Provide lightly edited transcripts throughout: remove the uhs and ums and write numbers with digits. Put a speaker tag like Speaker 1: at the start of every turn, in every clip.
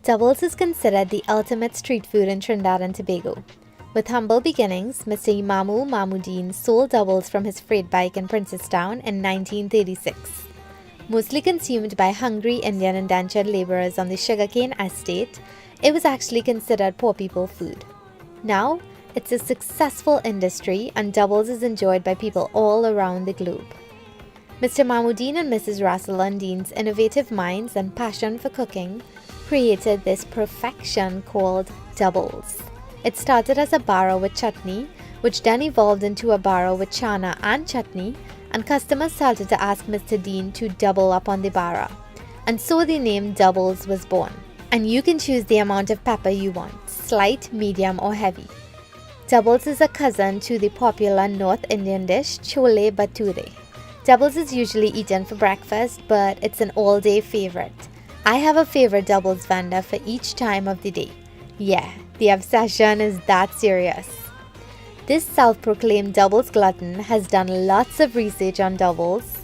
Speaker 1: Doubles is considered the ultimate street food in Trinidad and Tobago. With humble beginnings, Mr. MamooDeen sold doubles from his freight bike in Princestown in 1936. Mostly consumed by hungry Indian indentured laborers on the sugarcane estate, it was actually considered poor people food. Now, it's a successful industry and doubles is enjoyed by people all around the globe. Mr. MamooDeen and Mrs. Rasulan Deen's innovative minds and passion for cooking created this perfection called doubles. It started as a bara with chutney, which then evolved into a bara with chana and chutney, and customers started to ask Mr. Deen to double up on the bara. And so the name doubles was born. And you can choose the amount of pepper you want, slight, medium or heavy. Doubles is a cousin to the popular North Indian dish chole bhature. Doubles is usually eaten for breakfast, but it's an all-day favorite. I have a favorite doubles vendor for each time of the day. Yeah, the obsession is that serious. This self-proclaimed doubles glutton has done lots of research on doubles,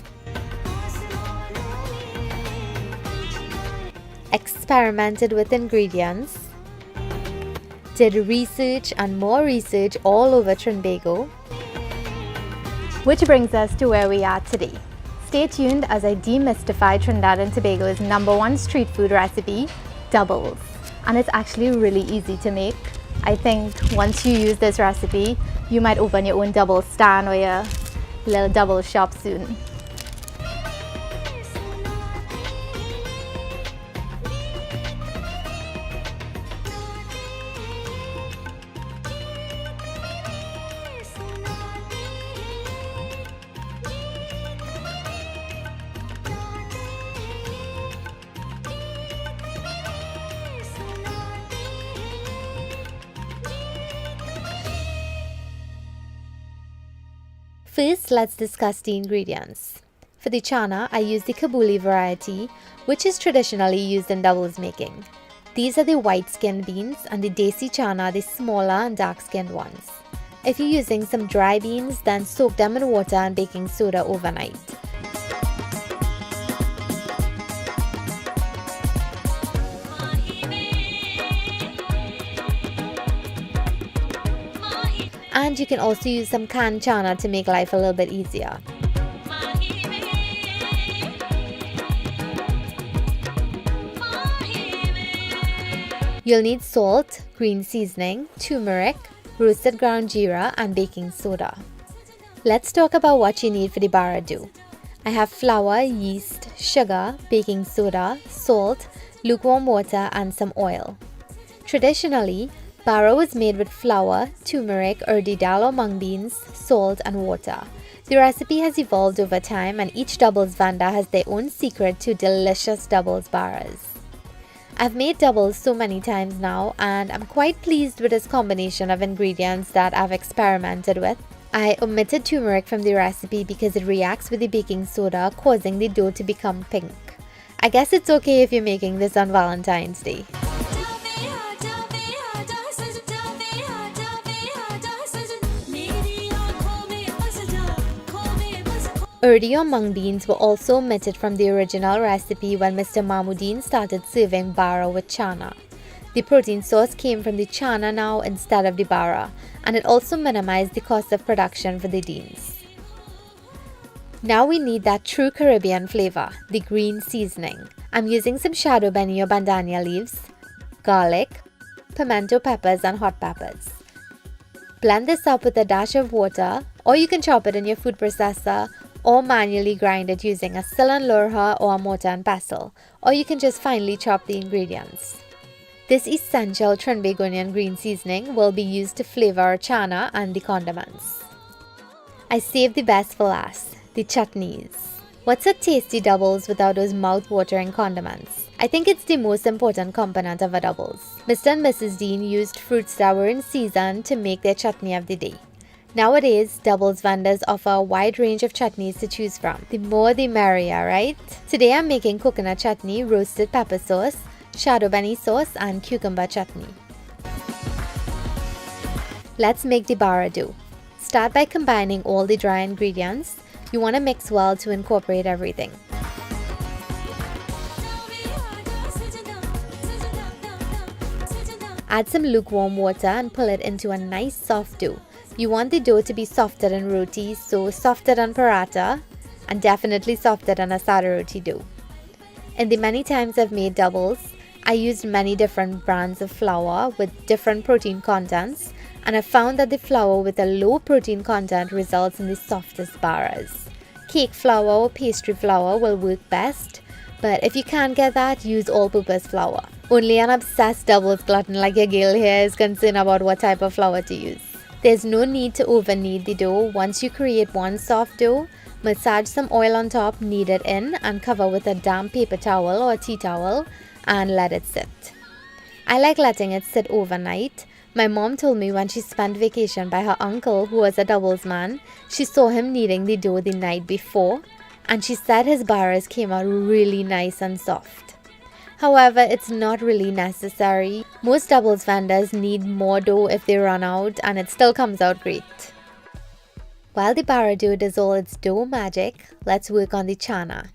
Speaker 1: experimented with ingredients, did research and more research all over Trinbago, which brings us to where we are today. Stay tuned as I demystify Trinidad and Tobago's #1 street food recipe, doubles. And it's actually really easy to make. I think once you use this recipe, you might open your own double stand or your little double shop soon. First, let's discuss the ingredients. For the chana, I use the Kabuli variety, which is traditionally used in doubles making. These are the white-skinned beans, and the desi chana, the smaller and dark-skinned ones. If you're using some dry beans, then soak them in water and baking soda overnight. And you can also use some canned chana to make life a little bit easier. You'll need salt, green seasoning, turmeric, roasted ground jeera and baking soda. Let's talk about what you need for the bara dough. I have flour, yeast, sugar, baking soda, salt, lukewarm water and some oil. Traditionally, bara was made with flour, turmeric, urdi dal or mung beans, salt and water. The recipe has evolved over time and each doubles vendor has their own secret to delicious doubles baras. I've made doubles so many times now and I'm quite pleased with this combination of ingredients that I've experimented with. I omitted turmeric from the recipe because it reacts with the baking soda, causing the dough to become pink. I guess it's okay if you're making this on Valentine's Day. Urdi or mung beans were also omitted from the original recipe when Mr. MamooDeen started serving bara with chana. The protein source came from the chana now instead of the bara, and it also minimized the cost of production for the Deens. Now we need that true Caribbean flavor, the green seasoning. I'm using some shadow benny or bandania leaves, garlic, pimento peppers and hot peppers. Blend this up with a dash of water, or you can chop it in your food processor or manually grind it using a silan lurha or a mortar and pestle, or you can just finely chop the ingredients. This essential Trinbagonian green seasoning will be used to flavor our chana and the condiments. I saved the best for last, the chutneys. What's a tasty doubles without those mouth-watering condiments? I think it's the most important component of a doubles. Mr. and Mrs. Deen used fruits that were in season to make their chutney of the day. Nowadays, doubles vendors offer a wide range of chutneys to choose from. The more the merrier, right? Today I'm making coconut chutney, roasted pepper sauce, shadow benny sauce and cucumber chutney. Let's make the bara dough. Start by combining all the dry ingredients. You want to mix well to incorporate everything. Add some lukewarm water and pull it into a nice soft dough. You want the dough to be softer than roti, so softer than paratha and definitely softer than a sada roti dough. In the many times I've made doubles, I used many different brands of flour with different protein contents, and I found that the flour with a low protein content results in the softest baras. Cake flour or pastry flour will work best, but if you can't get that, use all-purpose flour. Only an obsessed doubles glutton like your girl here is concerned about what type of flour to use. There's no need to over-knead the dough. Once you create one soft dough, massage some oil on top, knead it in, and cover with a damp paper towel or tea towel and let it sit. I like letting it sit overnight. My mom told me when she spent vacation by her uncle, who was a doubles man, she saw him kneading the dough the night before, and she said his baras came out really nice and soft. However, it's not really necessary. Most doubles vendors need more dough if they run out, and it still comes out great. While the bara dough does all its dough magic, let's work on the chana.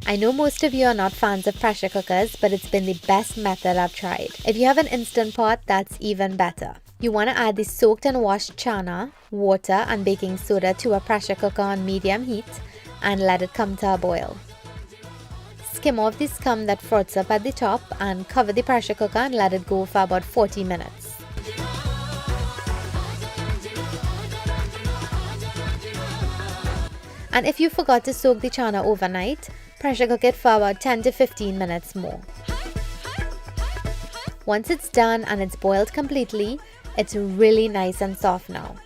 Speaker 1: I know most of you are not fans of pressure cookers, but it's been the best method I've tried. If you have an instant pot, that's even better. You want to add the soaked and washed chana, water and baking soda to a pressure cooker on medium heat and let it come to a boil. Skim off the scum that froths up at the top and cover the pressure cooker and let it go for about 40 minutes. And if you forgot to soak the chana overnight, pressure cook it for about 10 to 15 minutes more. Once it's done and it's boiled completely, it's really nice and soft now.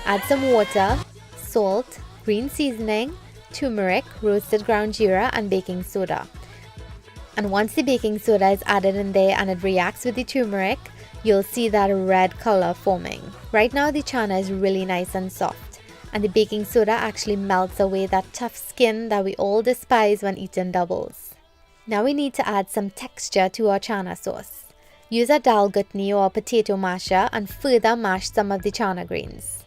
Speaker 1: Add some water, salt, green seasoning, turmeric, roasted ground jeera and baking soda. And once the baking soda is added in there and it reacts with the turmeric, you'll see that red color forming. Right now the chana is really nice and soft, and the baking soda actually melts away that tough skin that we all despise when eating doubles. Now we need to add some texture to our chana sauce. Use a dal chutney or a potato masher and further mash some of the chana grains.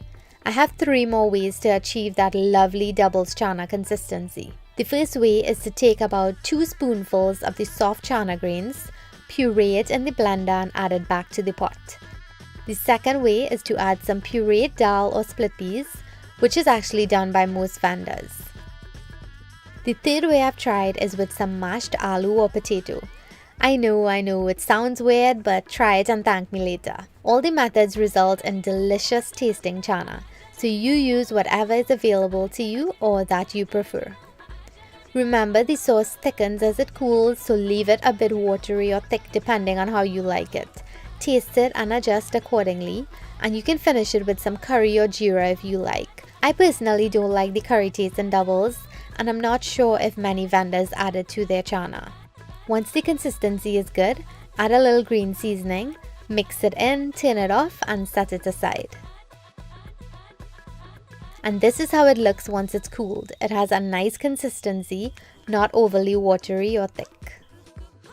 Speaker 1: I have 3 more ways to achieve that lovely doubles chana consistency. The first way is to take about 2 spoonfuls of the soft chana grains, puree it in the blender and add it back to the pot. The second way is to add some pureed dal or split peas, which is actually done by most vendors. The third way I've tried is with some mashed aloo or potato. I know, it sounds weird, but try it and thank me later. All the methods result in delicious tasting chana, so you use whatever is available to you or that you prefer. Remember, the sauce thickens as it cools, so leave it a bit watery or thick depending on how you like it. Taste it and adjust accordingly, and you can finish it with some curry or jeera if you like. I personally don't like the curry taste in doubles, and I'm not sure if many vendors add it to their chana. Once the consistency is good, add a little green seasoning, mix it in, turn it off and set it aside. And this is how it looks once it's cooled. It has a nice consistency, not overly watery or thick.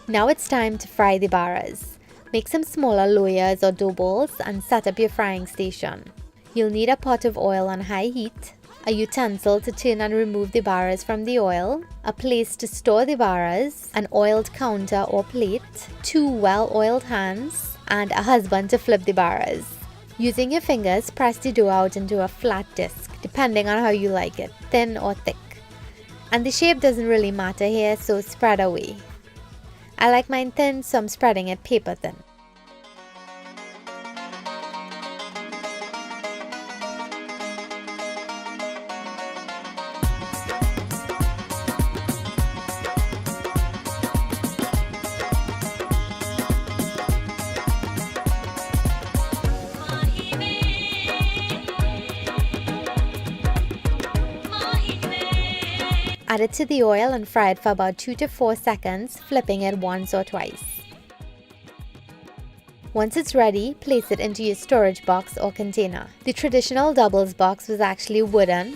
Speaker 1: Now it's time to fry the baras. Make some smaller loyas or dough balls and set up your frying station. You'll need a pot of oil on high heat, a utensil to turn and remove the baras from the oil, a place to store the baras, an oiled counter or plate, 2 well-oiled hands, and a husband to flip the baras. Using your fingers, press the dough out into a flat disc, depending on how you like it, thin or thick. And the shape doesn't really matter here, so spread away. I like mine thin, so I'm spreading it paper thin. Add it to the oil and fry it for about 2 to 4 seconds, flipping it once or twice. Once it's ready, place it into your storage box or container. The traditional doubles box was actually wooden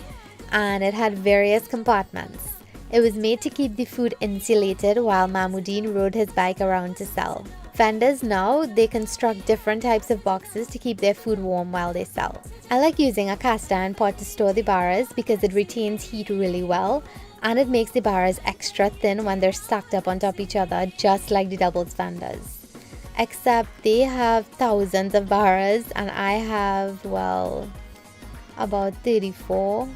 Speaker 1: and it had various compartments. It was made to keep the food insulated while MamooDeen rode his bike around to sell. Vendors now, they construct different types of boxes to keep their food warm while they sell. I like using a cast iron pot to store the baras because it retains heat really well, And it makes the baras extra thin when they're stacked up on top each other, just like the doubles vendors. Except they have thousands of baras and I have, well, about 34.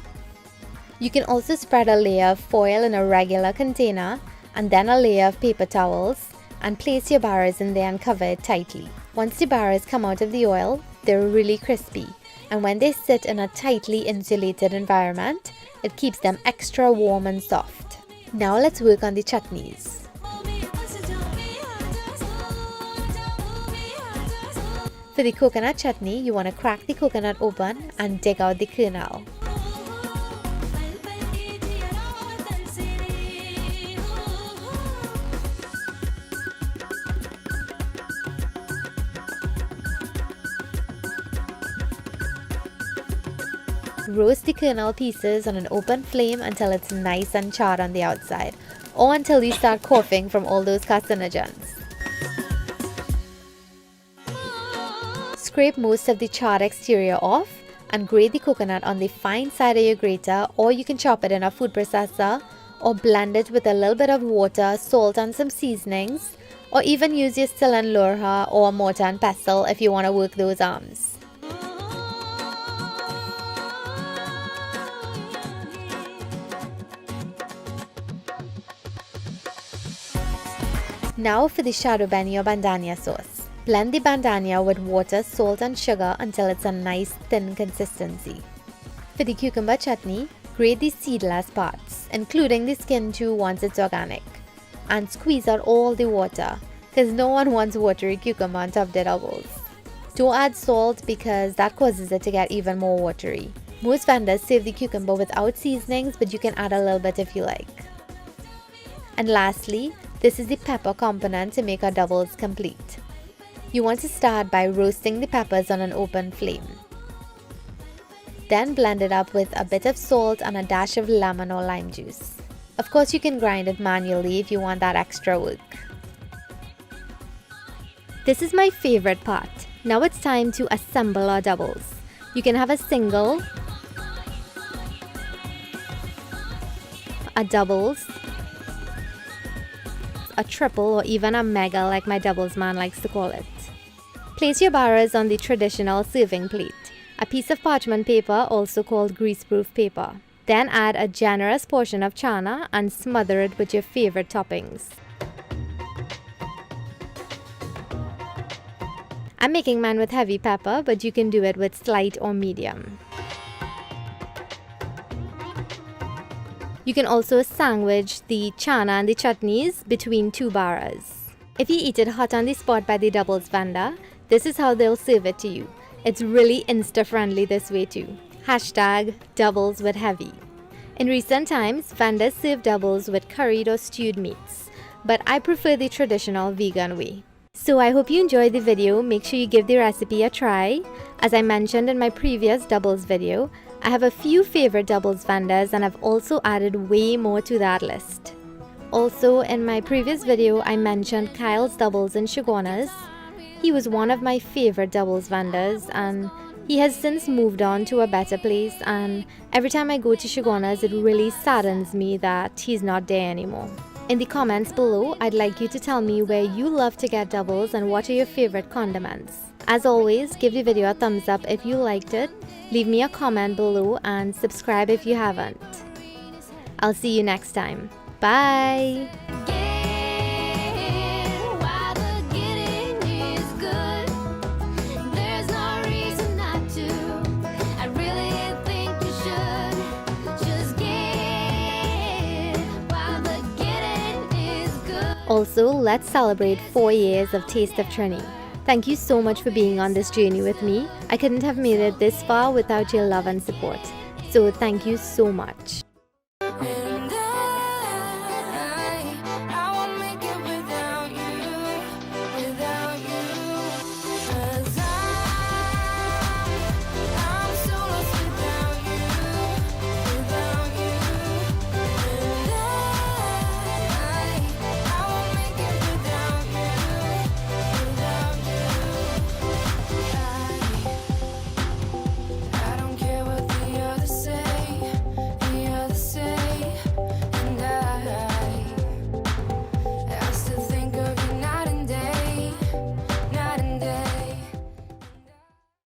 Speaker 1: You can also spread a layer of foil in a regular container and then a layer of paper towels and place your baras in there and cover it tightly. Once the baras come out of the oil, they're really crispy, and when they sit in a tightly insulated environment, it keeps them extra warm and soft. Now let's work on the chutneys. For the coconut chutney, you want to crack the coconut open and dig out the kernel. Roast the kernel pieces on an open flame until it's nice and charred on the outside, or until you start coughing from all those carcinogens. Scrape most of the charred exterior off and grate the coconut on the fine side of your grater, or you can chop it in a food processor or blend it with a little bit of water, salt and some seasonings, or even use your still and lurha or mortar and pestle if you want to work those arms. Now for the shado beni or bandania sauce. Blend the bandania with water, salt and sugar until it's a nice thin consistency. For the cucumber chutney, grate the seedless parts, including the skin too once it's organic, and squeeze out all the water, because no one wants watery cucumber on top of their doubles. Don't add salt because that causes it to get even more watery. Most vendors serve the cucumber without seasonings, but you can add a little bit if you like. And lastly, this is the pepper component to make our doubles complete. You want to start by roasting the peppers on an open flame. Then blend it up with a bit of salt and a dash of lemon or lime juice. Of course, you can grind it manually if you want that extra work. This is my favorite part. Now it's time to assemble our doubles. You can have a single, a doubles, a triple, or even a mega like my doubles man likes to call it. Place your baras on the traditional serving plate, a piece of parchment paper also called greaseproof paper. Then add a generous portion of chana and smother it with your favorite toppings. I'm making mine with heavy pepper, but you can do it with slight or medium. You can also sandwich the chana and the chutneys between two baras. If you eat it hot on the spot by the doubles vendor, this is how they'll serve it to you. It's really Insta-friendly this way too. Hashtag doubles with heavy. In recent times, vendors serve doubles with curried or stewed meats, but I prefer the traditional vegan way. So I hope you enjoyed the video. Make sure you give the recipe a try. As I mentioned in my previous doubles video, I have a few favorite doubles vendors and I've also added way more to that list. Also, in my previous video, I mentioned Kyle's Doubles in Chaguanas. He was one of my favorite doubles vendors and he has since moved on to a better place, and every time I go to Chaguanas, it really saddens me that he's not there anymore. In the comments below, I'd like you to tell me where you love to get doubles and what are your favorite condiments. As always, give the video a thumbs up if you liked it, leave me a comment below and subscribe if you haven't. I'll see you next time. Bye! Also, let's celebrate 4 years of Taste of Trini. Thank you so much for being on this journey with me. I couldn't have made it this far without your love and support. So thank you so much.